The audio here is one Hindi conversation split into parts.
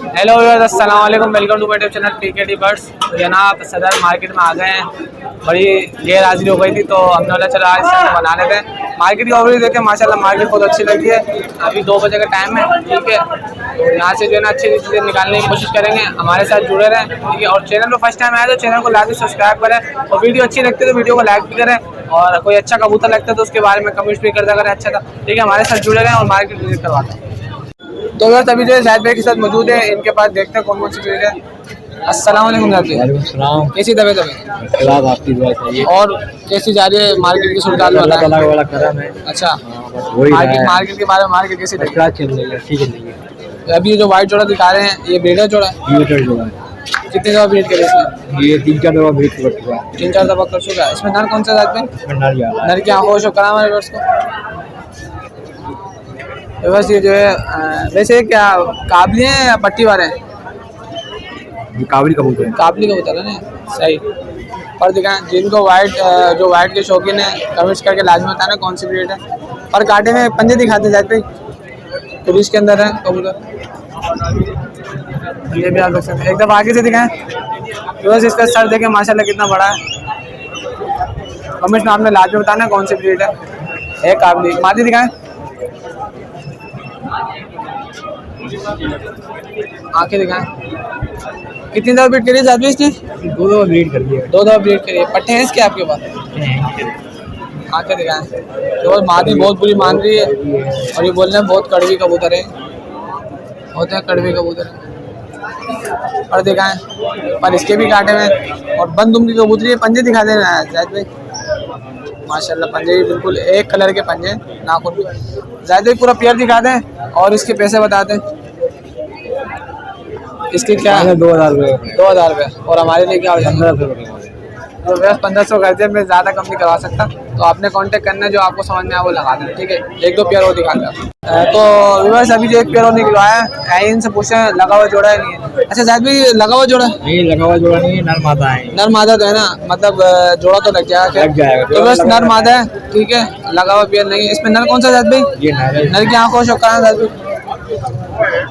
हेलो व्यूअर्स, अस्सलाम वालेकुम, welcome to my YouTube channel PKD birds. तो जनाब सदर मार्केट में आ गए हैं। बड़ी गैर हाजिरी हो गई थी तो हमने बोला चलो आज से बना लेते हैं। मार्केट की ओवरव्यू देखें, माशाल्लाह मार्केट बहुत अच्छी लगी है। अभी 2 बजे का टाइम है, ठीक है। तो यहाँ से जो है ना अच्छी चीज़ें निकालने की कोशिश करेंगे। हमारे साथ जुड़े रहें, ठीक है। और चैनल पर फर्स्ट टाइम आया तो चैनल को लाइक सब्सक्राइब करें, और वीडियो अच्छी लगती है तो वीडियो को लाइक भी करें, और कोई अच्छा कबूतर लगता है तो उसके बारे में कमेंट भी कर दिया करें, अच्छा था, ठीक है। हमारे साथ जुड़े रहें और मार्केट विजिट करवाते हैं। तो बस अभी जो है जाहिद भाई के साथ मौजूद है, इनके पास देखते हैं कौन कौन सी चीज़ है। अस्सलाम वालेकुम जाहिद भाई, कैसी तबीयत है? आपकी दुआ चाहिए। और कैसी जा रही है मार्केट की सूरत? अल्लाह ताला का बड़ा करम है। अच्छा, वही मार्केट के बारे में, मार्केट कैसी लगी? चल रही है, ठीक है। अभी जो व्हाइट जोड़ा दिखा रहे हैं ये ब्रीडर जोड़ा है? ये जोड़ा है। कितने दफा ब्रीड करे इसमें? ये 3-4 दफा ब्रीड कर चुका है। 3-4 दफा कर चुका है। इसमें नर कौन सा जाते हैं? नर की आंखों शो करा हमारे वर्ष को। तो बस ये जो है वैसे क्या काबली हैं या पट्टी वाले हैं? ये काबली कबूतर है। काबली कबूतर है ना, सही। पर दिखाएं जिनको वाइट, जो वाइट के शौकीन है, कमेंट्स करके लाजमी बताना कौन सी ब्रीड है। पर कांटे में पंजे दिखाते जाते पुलिस के अंदर है कबूतर, ये भी आप देख सकते हैं। एकदम आगे से दिखाएं। तो बस इसका सर देखें माशाल्लाह कितना बड़ा है। कमेंट्स में आपने लाजमी बताना कौन सी ब्रीड है काबली। मादी दिखाएं, आंखें दिखाएं। कितनी दफा ब्रीड करी जाती है इसने? 2 दफा ब्रीड कर दिया। 2 दफा ब्रीड करी है। पट्टे हैं इसके आपके पास? आंखें दिखाएं। तो मादी बहुत बुरी मान रही है और ये बोल रहे हैं बहुत कड़वी कबूतर है, होते हैं कड़वी कबूतर है। और दिखाएं, पर इसके भी कांटे में और बंद उम्र की कबूतरी है। पंजे दिखा दे रहा है जाहिद भाई, माशाल्लाह पंजे भी बिल्कुल एक कलर के पंजे, नाखून भी। जाहिद भाई पूरा पेयर दिखा दें और इसके पैसे बता दें। इसके क्या है? 2000 रुपये। 2000 रुपये। और हमारे लिए क्या हो जाएगा? 1500 रुपये। तो बस 1500 कर दिया, मैं ज़्यादा कम नहीं करवा सकता। तो आपने कांटेक्ट करना है, जो आपको समझ में आए वो लगा देना, ठीक है। 1-2 पेयर और दिखा दें। तो बस अभी जो एक पेयर और निकलवाया है, इनसे पूछे लगा हुआ जोड़ा है नहीं है? अच्छा जाहिद भाई लगा हुआ जोड़ा नहीं, लगा हुआ जोड़ा नहीं है, नर मादा है। नर मादा तो है ना, मतलब जोड़ा तो लग जाएगा। तो बस नर मादा है, ठीक है, लगा हुआ पेयर नहीं है। इसमें नर कौन सा जाहिद भाई? ये नर है। नर की आंखों शो करें जाहिद भाई,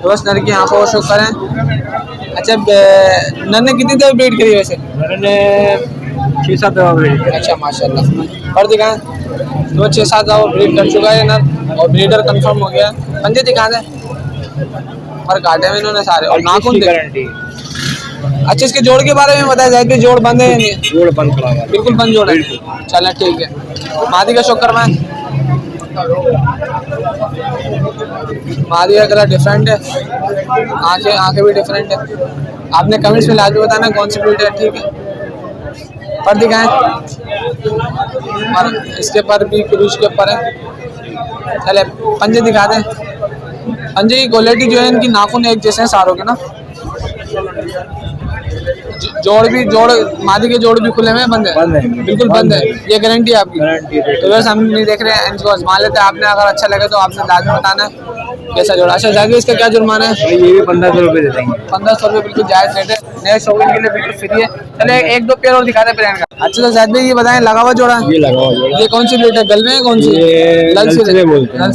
तो बस नर की आंखों शो करें। अच्छा, नर ने कितनी देर ब्रीड करी वैसे? नर ने 6-7 दफा ब्रीड किया। अच्छा माशाल्लाह। और दिखाएं, तो 6-7 दफा ब्रीड कर चुका है नर, और ब्रीडर कंफर्म हो गया। पंजे दिखा दें, और काटे में इन्होंने सारे, और नाखून गारंटी। अच्छा, इसके जोड़ के बारे में बताया जाए, जोड़ बंद है या नहीं? जोड़ बंद पड़ा हुआ है। बिल्कुल बंद जोड़ है। चलें ठीक है। मादी का शौक करवाएं। मादी का कलर डिफरेंट है, आंखें भी डिफरेंट है। आपने कमेंट्स में लाजमी बताना कौन सी ब्रीड है, ठीक है। पर दिखाएं, और इसके पर भी क्रूज के ऊपर है। चले पंजे दिखा दें। पंजे की क्वालिटी जो है, इनकी नाखून एक जैसे हैं सारों के ना। जोड़ मादी के जोड़ भी खुले हुए बंद है? बिल्कुल बंद है, ये गारंटी है आपकी? तो बस हम नहीं देख रहे हैं, इनको आजमा लेते हैं। आपने अगर अच्छा लगे तो आपने लाजमी बताना है कैसा जोड़ा। अच्छा जाहिद इसका क्या जुर्माना है? ये भी 1500 रुपये दे देंगे। 1500 रुपये बिल्कुल जायज़ रेट है, नए शौकीन के लिए बिल्कुल फ्री है। चले 1-2 पेयर और दिखा दे प्लान का। अच्छा तो जाहिद भाई ये बताएं, लगा हुआ जोड़ा? ये लगा हुआ जोड़ा। ये कौन सी ब्रीड है? गलवे है कौन सी? ललसिरे बोलते हैं।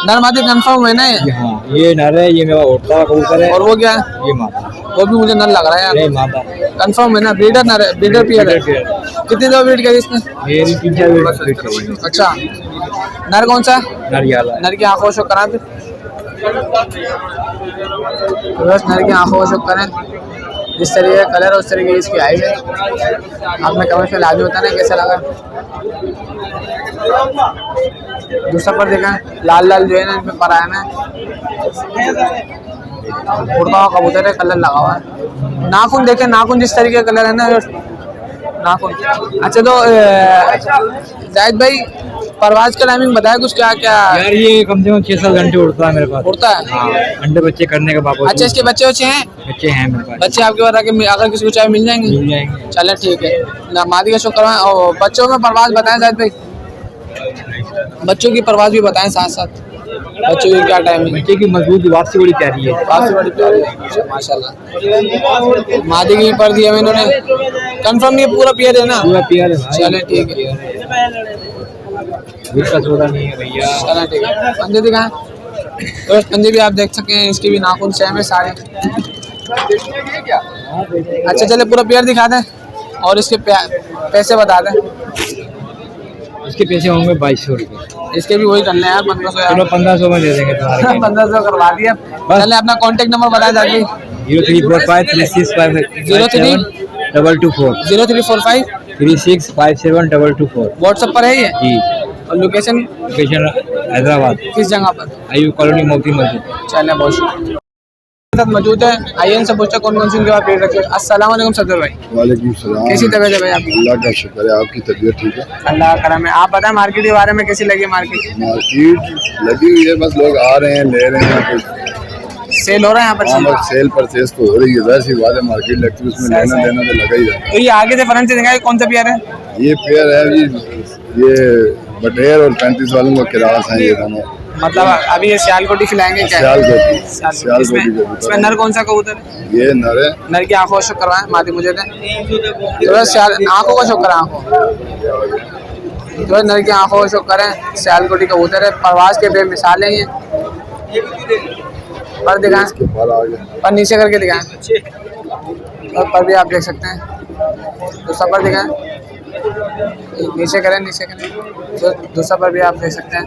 नर मादी कंफर्म है ना ये? हाँ, ये नर है, ये मेरा उड़ता कबूतर है। और वो क्या है? ये मादा। वो भी मुझे नर लग रहा है यार। नहीं, मादा कंफर्म है ना? ब्रीडर नर है, ब्रीडर पेयर है। कितनी दफा ब्रीड करी इसने? ये 3-4 ब्रीड करी। अच्छा, नर कौन सा? नर की आंखों शो करा फिर। बस नर की आंखों शो करें, जिस तरीके का कलर है उस तरीके की इसकी हाइट है। आपने कमेंट में लाजमी बताना कैसा लगा। दूसरा पर देखा लाल जो है ना, इनमें पर आया ना, उड़ता हुआ कबूतर है, कलर लगा हुआ है। नाखून देखें, नाखून जिस तरीके का कलर है ना, नाखून। अच्छा तो जाहिद भाई परवाज का टाइमिंग बताया कुछ, क्या क्या? यार ये कम से कम 6-7 घंटे उड़ता है मेरे पास। उड़ता है? हाँ, अंडे बच्चे करने के बाद। अच्छा, इसके बच्चे हैं? बच्चे हैं मेरे पास। बच्चे आपके पास आके अगर किसी को चाहे मिल जाएंगे? चले ठीक है ना। मादी का शौक करवाएं, और बच्चों में परवाज बताएं जाहिद भाई, बच्चों की परवाज भी बताएं साथ साथ। बच्चों की क्या टाइमिंग? बच्चे की मजबूत वापसी बड़ी प्यारी है। वापसी बड़ी प्यारी है माशाल्लाह। मादी की पर दिया है इन्होंने, कंफर्म ये पूरा पेयर है ना? पूरा पेयर है। चले ठीक है, नहीं है भैया। चले ठीक है। पंजे दिखाएं। तो पंजे भी आप देख सकते हैं, इसकी भी नाखून सेम है सारे। अच्छा चले पूरा पेयर दिखा दें और इसके पैसे बता दें। इसके पैसे होंगे 2200 रुपये। इसके भी वही करने हैं यार 1500 चलो 1500 में दे देंगे तुम्हारे। 1500 करवा दिया। चले अपना कॉन्टेक्ट नंबर बताया जाके। 0345 0345 36572224। व्हाट्सएप पर है ये जी। और लोकेशन हैदराबाद किस जगह पर? आयु कॉलोनी मोती मस्जिद। चले बहुत शुक्रिया। साथ मौजूद है, आइए इनसे पूछते कौन कौन सी इनके बाद पेड़ रखे। अस्सलाम वालेकुम सदर भाई। वालेकुम सलाम। कैसी तबीयत है भाई आपकी? अल्लाह का शुक्र है, आपकी तबीयत ठीक है? अल्लाह का करम है। आप बताएं मार्केट के बारे में, कैसी लगी मार्केट? मार्केट लगी हुई है, बस लोग आ रहे हैं, ले रहे हैं। सेल हो रहा है यहाँ पर? हाँ, बस सेल परचेज तो हो रही है, वैसी बात है। मार्केट लगती है, उसमें लेना देना तो लगा ही जाता तो ये आगे से फ्रंट से दिखाए कौन सा पेयर है? है। ये पेयर है जी, ये बटेर और 35 वालों का किरास है ये दोनों। मतलब अभी ये सियालकोटी खिलाएंगे क्या? सियालकोटी इसमें नर कौन सा कबूतर है? ये नर है। नर की आंखों का शो करवाएं, मादी मुझे दें। तो आंखों का शो करा, आंखों तो नर की आंखों का शो करें। सियालकोटी कबूतर है, परवाज के बेमिसाल है ये। पर दिखाएं, पर नीचे करके दिखाएं। और पर भी आप देख सकते हैं। दूसरा पर दिखाएं, नीचे करें, नीचे करें। तो दूसरा पर भी आप देख सकते हैं।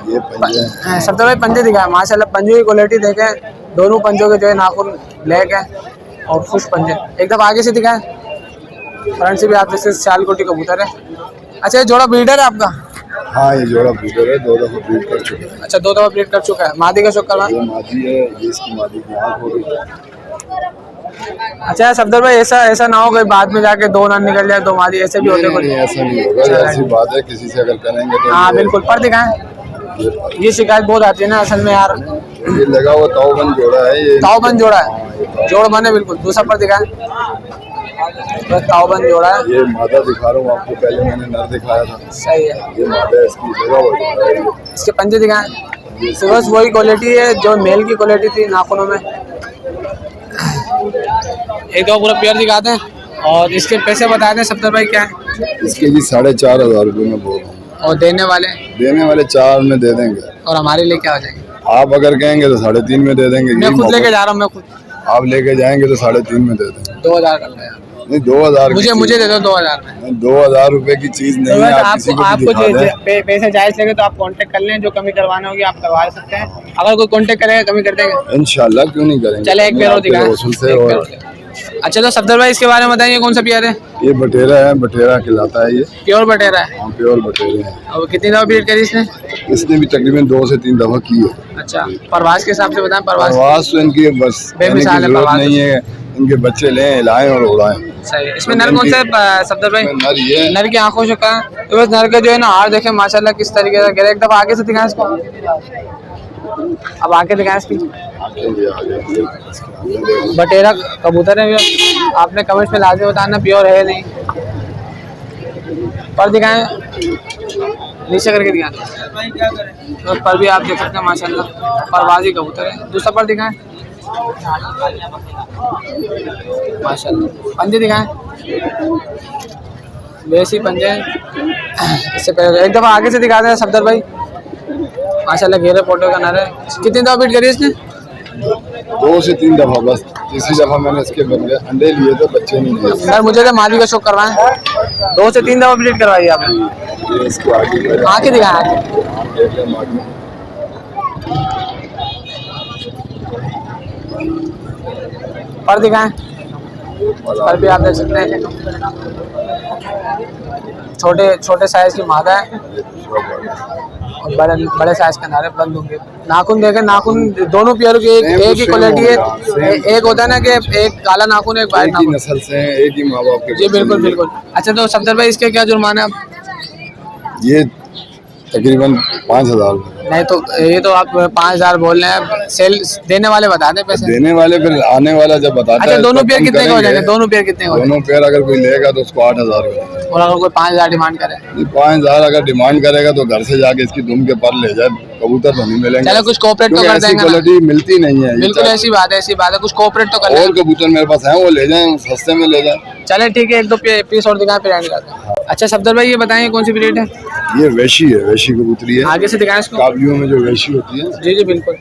ये पंजे हैं। सबसे पहले पंजे दिखाएं, माशाल्लाह पंजों की क्वालिटी देखें। दोनों पंजों के जो है नाखून ब्लैक है और खुश पंजे। एक दफ़ा आगे से दिखाएं, फ्रंट से भी आप जैसे सियालकोटी कबूतर है। अच्छा, ये जोड़ा ब्रीडर है आपका? हाँ, ये जोड़ा ब्रीडर है, 2 दफ़ा ब्रीड कर चुका है। अच्छा, 2 दफ़ा ब्रीड कर चुका है। मादी का शो करवा। ये मादी है, ये इसकी मादी की आँख हो रही है। अच्छा सफदर भाई, ऐसा ना हो कि बाद में जाके 2 ना निकल जाए, 2 मादी, ऐसे भी होते नहीं, हैं? ऐसा नहीं होगा, ऐसी बात है। किसी से अगर करेंगे तो हाँ बिल्कुल। पर दिखाएं, ये शिकायत बहुत आती है ना असल में यार। ये लगा हुआ ताऊबंद जोड़ा है, ये ताऊबंद जोड़ा है, जोड़ बने बिल्कुल। दूसरा पर दिखाएं, बस ताऊबंद जोड़ा है। ये मादा दिखा रहा हूँ आपको, पहले मैंने नर दिखाया था। सही है। ये मादा है, इसकी लगा हुआ जोड़ा है। इसके पंजे दिखाएं, बस वही क्वालिटी है जो मेल की क्वालिटी थी नाखूनों में। एक दो पूरा पेयर दिखाते हैं और इसके पैसे बता दें सफदर भाई क्या है? इसके जी 4500 रुपये में बोल रहा हूँ। और देने वाले 4 में दे देंगे। और हमारे लिए क्या हो जाएंगे? आप अगर कहेंगे तो 3.5 में दे देंगे। मैं खुद लेके जा रहा हूँ, मैं खुद। आप लेके जाएंगे तो 3.5 में दे देंगे। 2000 करते हैं। नहीं, 2000 मुझे दे दो 2000 में। 2000 रुपए की चीज नहीं है। आप किसी को भी दिखा दें। पैसे जायज लगे तो आप कांटेक्ट कर लें, जो कमी करवाना होगी आप करवा सकते हैं। अगर कोई कांटेक्ट करेगा कमी कर देंगे इंशाल्लाह, क्यों नहीं करेंगे। चले एक पेयर और दिखाएं। वसूल से और अच्छा, तो सफदर भाई इसके बारे में बताइए, कौन सा पेयर है? ये बटेरा है, बटेरा खिलाता है। ये प्योर बटेरा है। हाँ, प्योर बटेरे हैं। और कितनी दफा ब्रीड करी इसने? इसने भी तकरीबन 2 से 3 दफा की है। अच्छा, परवाज के हिसाब से बताएं। परवाज तो इनकी बस बेमिसाल है, जरूरत परवाज नहीं है। इनके बच्चे लें, हिलाएं और उड़ाएं। सही है। इसमें नर कौन सा है सफदर भाई? नर ये नर की आंखों से कहा, तो बस नर का जो है ना हार देखें माशाल्लाह किस तरीके से गिरा। एक दफा आगे से दिखाएं इसको, अब आगे दिखाएं इसकी। बटेरा कबूतर है, आपने कमेंट्स में लाजमी बताना प्योर है नहीं। पर दिखाएं, नीचे करके दिखाएं। तो पर भी आप देख सकते हैं माशाल्लाह परवाजी कबूतर है। दूसरा पर दिखाएं माशाल्लाह। पंजे दिखाएं, वैसी पंजे हैं। इससे पहले एक दफ़ा आगे से दिखा दें सफदर भाई। माशाल्लाह घेरे फोटो का नर है। कितनी दफ़ा बीट करी इसने? 2 से 3 दफा बस। तीसरी दफा मैंने इसके बदले अंडे लिए थे, बच्चे नहीं लिए। सर मुझे तो मादी का शौक करवाएं। 2 से 3 दफ़ा ब्रीड करवाई आपने। ये इसको आगे आके दिखाएं, पर दिखाएं। पर भी आप देख सकते हैं छोटे साइज की मादा है और बड़े साइज का नारे बंद होंगे। नाखून देखें, नाखून दोनों पेयर की एक ही क्वालिटी है। एक होता है ना कि एक काला नाखून, एक व्हाइट नाखून। नस्ल से हैं, एक ही माँ बाप के। जी बिल्कुल बिल्कुल। अच्छा, तो सफदर भाई इसके क्या जुर्माना है? ये तकरीबन 5000। नहीं तो ये तो आप 5000 बोल रहे हैं। सेल देने वाले बता दें पैसे। देने वाले फिर आने वाला जब बताता अच्छा, है। दोनों तब पेयर कम कितने के हो करेंगे। जाएंगे? दोनों पेयर कितने हो दोनों पेयर अगर कोई लेगा तो उसको 8000 और अगर कोई 5000 डिमांड करे? 5000 अगर डिमांड करेगा तो घर से जाके इसकी दुम के पर ले जाए, कबूतर तो नहीं मिलेंगे। चलो कुछ कोऑपरेट तो कर देंगे ना। क्वालिटी मिलती नहीं है। बिल्कुल ऐसी बात है, कुछ कोऑपरेट तो कर और लेंगे। कबूतर मेरे पास है, वो ले जाएं, सस्ते में ले जाएं। चले ठीक है, एक दो पीस और दिखा फिर एंड करते हैं। अच्छा सफदर भाई ये बताएं कौन सी ब्रीड है? ये वैशी है, वैशी कबूतरी है। आगे से दिखाएं इसको। काबलियों में जो वैशी होती है, जी जी बिल्कुल,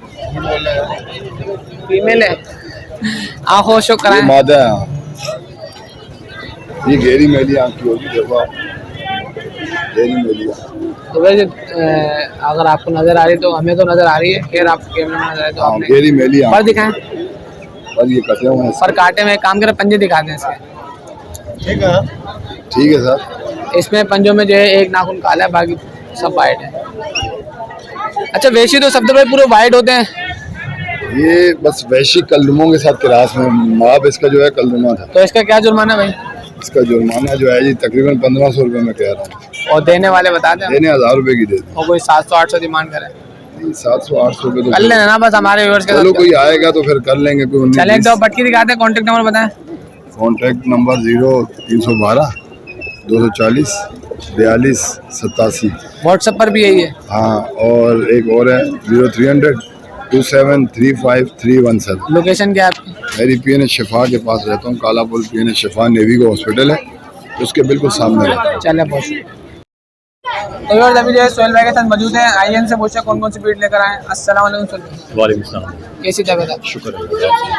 फीमेल है। आंखों शो ये कराएं। मादा है। ये गहरी मैली आँख की होगी, देखो आप, गहरी मैली आँख। तो वैसे अगर आपको नजर आ रही तो हमें तो नजर आ रही है, खैर आपको कैमरे में नजर आ रही तो हाँ, आपने गहरी मैली पर आँख। दिखाएं। और ये कटे हुए हैं। पर कांटे में एक काम करें, पंजे दिखा दें इसके। ठीक है सर। इसमें पंजों में जो है एक नाखून काला है, बाकी सब वाइट है। अच्छा वैसे तो सब भाई पूरे वाइट होते हैं। ये बस वैशी कलनुमों के साथ क्रास में, माप इसका जो है कलनुमा था। तो इसका क्या जुर्माना भाई? इसका जुर्माना जो है जी तकरीबन 1500 रुपये में कह रहा हूँ। और देने वाले बता दें, देने 1000 रुपये की दे दें। और कोई 700-800 डिमांड करे 700-800 रुपये कर तो लेना ना, बस हमारे व्यूअर्स के चलो साथ। कोई आएगा तो फिर कर लेंगे। कोई चले एक दो पटकी दिखाते हैं, कॉन्टेक्ट नंबर बताएं। Contact number 0312 240 42 87। व्हाट्सएप पर भी यही है। हाँ, और एक और है 0300 2735317। लोकेशन क्या है आपकी? मेरी PNH शिफा के पास रहता हूँ, काला पुल PNH शिफा नेवी का हॉस्पिटल है, उसके बिल्कुल सामने रहता हूँ। चले बहुत। तो यार अभी जो है सोहेल भाई के साथ मौजूद है, आईएन से पूछा कौन कौन सी ब्रीड लेकर आए। अस्सलाम वालेकुम सोहेल भाई। वालेकुम सलाम। कैसी तबीयत है? शुक्र है।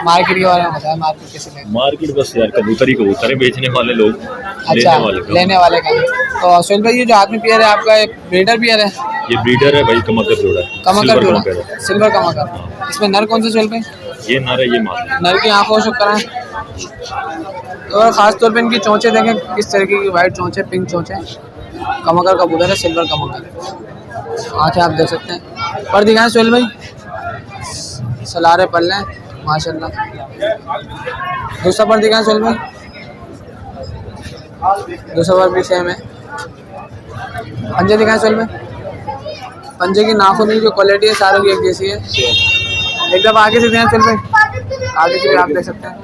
मार्केट के बारे में बताएं, मार्केट कैसी लगी? मार्केट बस यार कबूतर ही कबूतर है, बेचने वाले लोग, अच्छा, लेने वाले कम। लेने वाले का। तो सोहेल भाई ये जो आदमी पेयर है आपका, ब्रीडर पेयर है? ये ब्रीडर है भाई, कमकर जोड़ा है, कमकर सिल्वर जोड़ा, कमकर है। सिल्वर कमकर। इसमें नर कौन से सोहेल भाई? ये नर है, ये मादा। नर की आंखों शुक्र कराएं। तो खास तौर पे इनकी चोंचे देखें किस तरीके की, वाइट चोंचे, पिंक चोंचे, कमकर कबूतर है, सिल्वर कमकर। आंखें आप देख सकते हैं। पर दिखाएं सोहेल भाई, सलारे पल्ले माशाल्लाह। दूसरा पर दिखाएं सोहेल भाई, दूसरा पर भी सेम है। पंजे दिखाएं सोहेल भाई, पंजे की नाखून की जो क्वालिटी है सारों की एक जैसी है। एकदम आगे से दिखाएं सोहेल भाई, आगे से भी आप देख सकते हैं।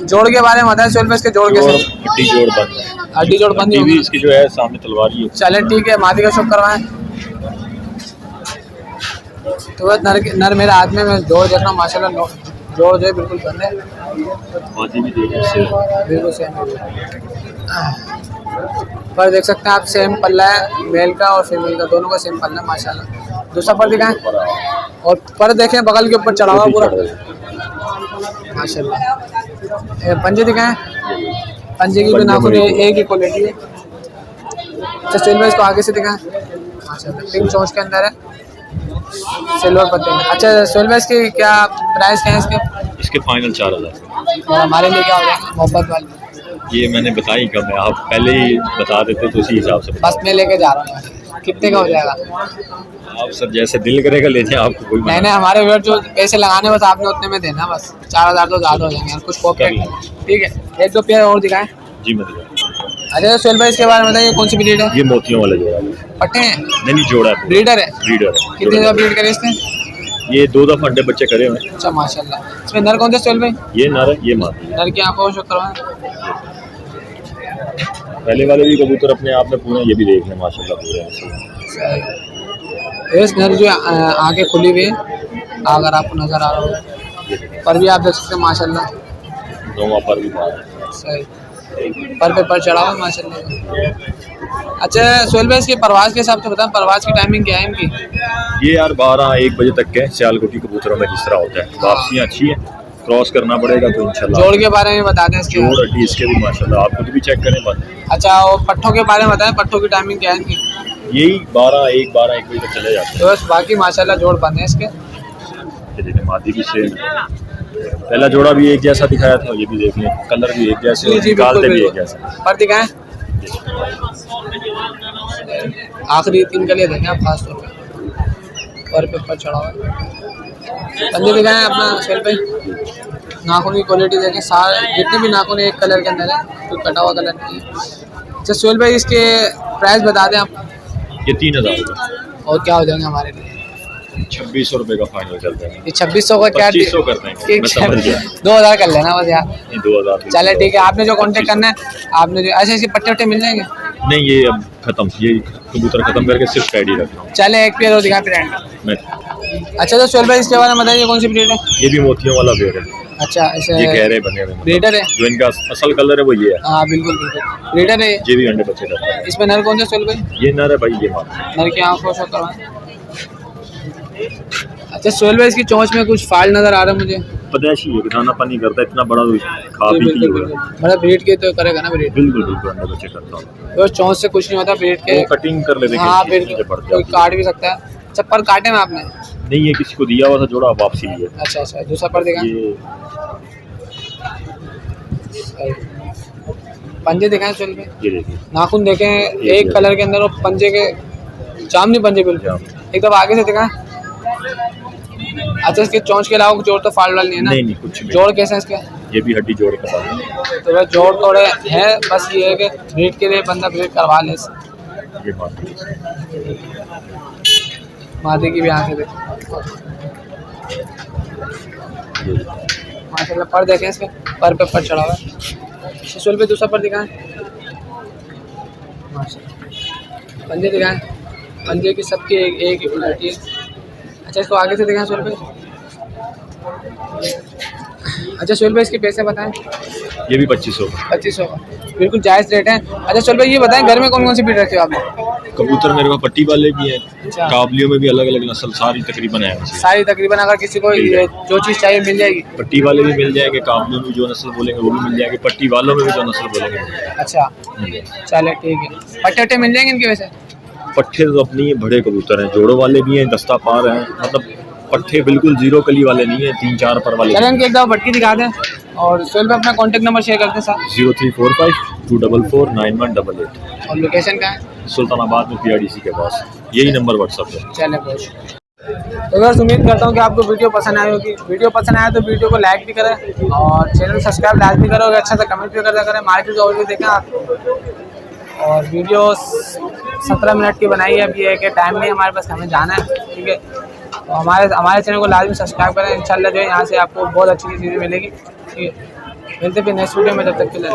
जोड़ के बारे में बताएं सोहेल भाई, इसके जोड़ कैसे? हड्डी जोड़ बंद है, हड्डी जोड़ बंदी हड्डी भी होगी। इसकी जो है सामने तलवार ही है। चले ठीक है, मादी का शुक्र करवाएं। तो बस नर मेरे हाथ में, मैं जोड़ देख रहा हूँ माशाल्लाह, जोड़ जो है बिल्कुल बंद है, मादी भी देखिए से बिल्कुल सेम पर देख सकते हैं आप, सेम पल्ला है मेल का और फीमेल का, दोनों का सेम पल्ला है माशाल्लाह। दूसरा पर दिखाएं, और पर देखें बगल के ऊपर चढ़ा हुआ पूरा माशाल्लाह। पंजे दिखाएं, पंजे की भी नाखून एक ही क्वालिटी है। अच्छा सोहेल भाई इसको आगे से दिखाएं माशाल्लाह, पिंक चोंच के अंदर है, सिल्वर पत्ते में। अच्छा सोहेल भाई इसकी क्या प्राइस क्या है इसके? इसके फाइनल 4000। और हमारे लिए क्या हो जाएगा मोहब्बत वाली? ये मैंने बताई कम है, आप पहले ही बता देते तो उसी हिसाब से बस मैं लेके जा रहा हूँ, कितने का हो जाएगा? आप सर जैसे दिल करेगा लेते हैं, आपको कोई मैंने हमारे वेट जो पैसे लगाने बस आपने उतने में देना, बस 4000 तो ज़्यादा हो जाएंगे, कुछ कोऑपरेट। ठीक है, एक दो पेयर और दिखाएं। जी मैं दिखा। अच्छा सोहेल भाई इसके बारे में बताइए, कौन सी ब्रीड है? ये मोतियों वाला जोड़ा है। पट्टे हैं? नहीं जोड़ा है, ब्रीडर है? ब्रीडर है। कितने दफा ब्रीड करे इसने? ये 2 दफा अंडे बच्चे करे हुए हैं। अच्छा माशाल्लाह। इसमें नर कौन से सोहेल भाई? ये नर है, ये मादी है। नर की आंखों को शुक्र करवाएं। पहले वाले भी कबूतर अपने आप में पूरे, ये भी देख लें माशाल्लाह पूरे हैं। इस नर जो आंखें खुली हुई है, अगर आपको नजर आ रहा हो, पर भी आप देख सकते हैं माशाल्लाह, दोनों पर भी बात है। सही पर पे पर चढ़ा हुआ माशाल्लाह। अच्छा सोहेल भाई इसकी परवाज़ के हिसाब से बताएं, परवाज़ की टाइमिंग क्या है इनकी? ये यार 12-1 बजे तक के सियालकोटी कबूतरों में जिस तरह होता है, वापसियाँ अच्छी है, क्रॉस करना पड़ेगा तो इंशाल्लाह। जोड़ के बारे में बता दें इसके। जोड़ हड्डी इसके भी माशाल्लाह, आप खुद भी चेक करें बस। अच्छा और पट्ठों के बारे में बताएं, पट्ठों की टाइमिंग क्या है इनकी? यही 12-1 बजे तक चले जाते तो बस बाकी माशाल्लाह जोड़ बंद है इसके। हैं। मादी भी सेम है, पहला जोड़ा भी एक जैसा दिखाया था, ये भी देख लें, कलर भी एक जैसे, जी जी निकालते बिल्कुल भी एक बिल्कुल। जैसा। पर दिखाएं, आखिरी 3 के लिए देखें आप खास तौर पर पेपर चढ़ा हुआ है। पंजे दिखाएं अपना सोहेल भाई, नाखून की क्वालिटी देखें, सारे जितने भी नाखून एक कलर के अंदर है, कोई कटा हुआ कलर नहीं है। अच्छा सोहेल भाई इसके प्राइस बता दें आप। ये 3000 रुपये, और क्या हो जाएंगे हमारे लिए? 2600 रुपये का फाइनल चलता है। ये 2600 का क्या? 2500 कर देंगे, मैं समझ गया। 2000 कर लेना बस यार। नहीं 2000। चले ठीक है, आपने जो कांटेक्ट करना है, आपने जो ऐसे इसके पट्टे वट्टे मिल जाएंगे? नहीं ये अब खत्म, ये कबूतर खत्म करके सिर्फ पैडी रखना हूँ चले एक पेयर और दिखा फिर एंड। मैं। अच्छा तो सोहेल भाई इसके बारे में बताइए, कौन सी ब्रीड है? ये भी मोतियों वाला पेड़ है। अच्छा ऐसे ये गहरे बने हुए हैं। ब्रीडर है? जो इनका असल कलर है वो ये है। हाँ बिल्कुल बिल्कुल ब्रीडर है ये। ये भी अंडे बच्चे करता है। इसमें नर कौन से सोल भाई? ये नर है भाई, ये मादा। नर की आँख को शो करवाएं। अच्छा सोहेल भाई इसकी चोंच में कुछ फाल नजर आ रहा है मुझे। पताशी है, दाना पानी करता है, इतना बड़ा खा जी, पी बिल्कुल के बिल्कुल मतलब ब्रीड के तो करेगा ना ब्रीड। बिल्कुल बिल्कुल अंडे बच्चे करता हूँ। तो चोंच से कुछ नहीं होता ब्रीड के। वो कटिंग कर लेते हैं, हाँ किसी चीज़ बिल्कुल से पड़ कोई जाती है। काट भी सकता है। अच्छा पर काटे में आपने? नहीं, ये किसी को दिया हुआ था, जोड़ा वापसी लिए। अच्छा अच्छा दूसरा पर देखा। ये पंजे दिखाएं सोहेल भाई। ये देखिए, नाखून देखें एक कलर के अंदर और पंजे के जामनी पंजे बिल्कुल एकदम आगे से दिखाएं। अच्छा इसके चोंच के अलावा जोड़ तो फाल वाल नहीं है ना? नहीं नहीं कुछ भी। जोड़ कैसा है इसका? ये भी हड्डी जोड़ के साथ तो वह जोड़ थोड़े है, बस ये है कि ब्रीड के लिए बंदा ब्रीड करवा ले इससे। ये बात। मादे की भी आंखें देखें माशाल्लाह। पर देखें इसके पर पे पर चढ़ा हुआ है। शिशुल पे दूसरा पर दिखाएं। माशाल्लाह पंजे दिखाएं। पंजे की सबकी एक ही क्वालिटी है। अच्छा इसको आगे से दिखाएं सोहेल भाई। अच्छा सोहेल भाई इसके पैसे बताएं। ये भी 2500। 2500 बिल्कुल जायज़ रेट है। अच्छा सोहेल भाई ये बताएं घर में कौन कौन सी ब्रीड रखते हो आपने? कबूतर मेरे पास पट्टी वाले भी हैं, अच्छा। काबलियों में भी अलग अलग नस्ल सारी तकरीबन है। सारी तकरीबन अगर किसी को ये जो चीज़ चाहिए मिल जाएगी। पट्टी वाले भी मिल जाएंगे, काबलियों में जो नस्ल बोलेंगे वो भी मिल जाएंगे, पट्टी वालों में भी जो नस्ल बोलेंगे वो मिल अच्छा जाएंगे। चले ठीक है। पट्टे वट्टे मिल जाएंगे इनके वैसे? पट्टे तो अपनी बड़े कबूतर हैं, जोड़ों वाले भी हैं, दस्ता पार हैं, मतलब पट्टे बिल्कुल जीरो कली वाले नहीं है, 3-4 पर वाले। चलें इनकी एक दफ़ा भटकी दिखा दें और सोहेल भाई अपना कॉन्टैक्ट नंबर शेयर करते हैं साथ। 0345-244-9188 और लोकेशन का है? सुल्तानाबाद में PRDC के पास, यही नंबर व्हाट्सअप है। चले बहुत। तो बस उम्मीद करता हूँ कि आपको वीडियो पसंद आई होगी। वीडियो पसंद आया तो वीडियो को लाइक भी करें और चैनल सब्सक्राइब लाजमी करो और अच्छा सा कमेंट भी करता करें। मार्केट का ओवरव्यू देखें आप। और वीडियो 17 मिनट की बनाई है, अब ये है कि टाइम नहीं हमारे पास, हमें जाना है ठीक है। तो हमारे चैनल को लाजमी सब्सक्राइब करें। इंशाल्लाह जो है यहाँ से आपको बहुत अच्छी चीज़ें मिलेगी ठीक है। मिलते फिर नेक्स्ट वीडियो में, जब तक के लिए।